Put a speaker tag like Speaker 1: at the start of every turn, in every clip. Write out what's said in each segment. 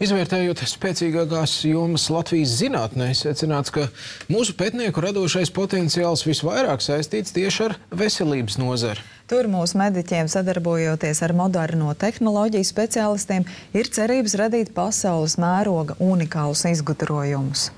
Speaker 1: Izvērtējot spēcīgākās jomas Latvijas zinātnē, secināts, ka mūsu pētnieku radošais potenciāls visvairāk saistīts tieši ar veselības nozari.
Speaker 2: Tur mūsu mediķiem, sadarbojoties ar moderno tehnoloģiju speciālistiem, ir cerības radīt pasaules mēroga unikālus izgudrojumus.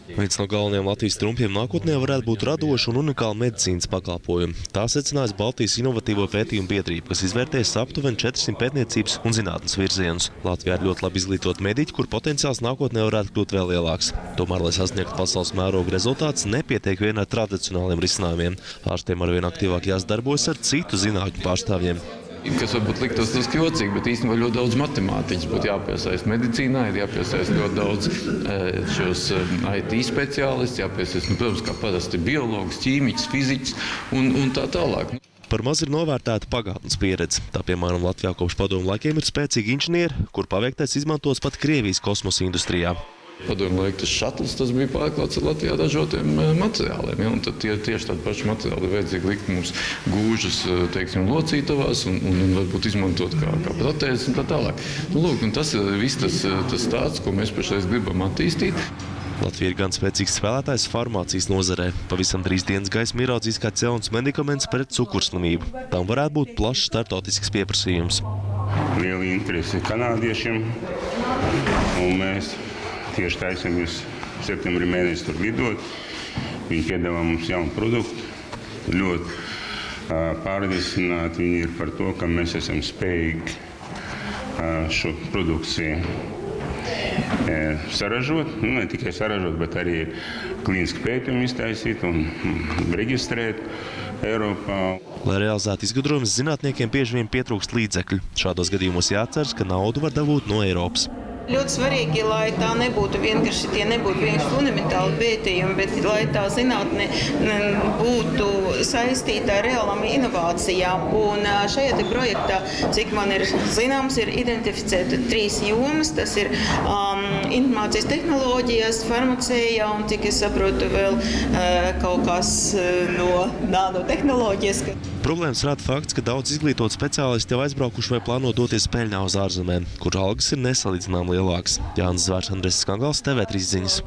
Speaker 3: Viens no galvenajiem Latvijas trumpiem nākotnē varētu būt radoša un unikāla medicīnas pakalpojumi. Tā secinājis Baltijas inovatīvo pētījumu biedrība, kas izvērtēs aptuveni 400 pētniecības un zinātnes virzienus. Latvijā ir ļoti labi izglītoti mediķi, kur potenciāls nākotnē varētu kļūt vēl lielāks. Tomēr, lai sasniegtu pasaules mēroga rezultāts, nepietiek vien ar tradicionāliem risinājumiem. Ārstiem arvien aktīvāk jāsadarbojas ar citu zinātņu pārstāvjiem.
Speaker 4: Kas varbūt liktos drusku jocīgi, bet īstenībā ļoti daudz matemātiķis būtu jāpiesaist medicīnā, ir jāpiesaist ļoti daudz šos IT speciālistus, jāpiesaist, protams, kā parasti biologs, ķīmiķis, fiziķis un tā tālāk.
Speaker 3: Par maz ir novērtēta pagātnes pieredze. Tā, piemēram, Latvijā kopš padomu laikiem ir spēcīgi inženieri, kur paveiktais izmantos pat Krievijas kosmosa industrijā.
Speaker 4: Padomu laiku tas šatls, tas bija pārklāts ar Latvijā ražotiem materiāliem. Ja? Un tad tieši tādi paši materiāli vajadzīgi likt mums gūžas, teiksim, locītavās un varbūt izmantot kā protēzes un tā tālāk. Lūk, un tas ir viss tas stāsts, ko mēs pašreiz gribam attīstīt.
Speaker 3: Latvija ir gan spēcīgs spēlētājs farmācijas nozarē. Pavisam drīz dienas gaismu ieraudzīs kāds jauns medikaments pret cukurslimību. Tam varētu būt plašs startautisks pieprasījums.
Speaker 5: Liela interese kanādiešiem, un mēs tieši taisamies septembrī mēnesi tur lidot. Viņi piedāvā mums jaunu produktu. Ļoti pārliecināti viņi ir par to, ka mēs esam spējīgi šo produkciju saražot. Ne tikai saražot, bet arī klīniski pētījumi iztaisīt un reģistrēt Eiropā.
Speaker 3: Lai realizētu izgudrojumus, zinātniekiem bieži vien pietrūkst līdzekļu. Šādos gadījumos jāatceras, ka naudu var dabūt no Eiropas.
Speaker 6: Ļoti svarīgi, lai tā nebūtu vienkārši fundamentāli pētījumi, bet lai tā zinātne būtu saistīta ar reālām inovācijām. Un šajā projektā, cik man ir zināms, ir identificēta 3 jomas. Tas ir informācijas tehnoloģijas, farmacija un, cik es saprotu, vēl kaut kas no nanotehnoloģijas.
Speaker 3: Problēmas rada fakts, ka daudz izglītot speciālisti jau aizbraukuši vai plāno doties peļņā uz ārzemēm, kur algas ir nesalīdzināmi lielākas. Jānis Zvērs, Andres Skangals, TV3 ziņas.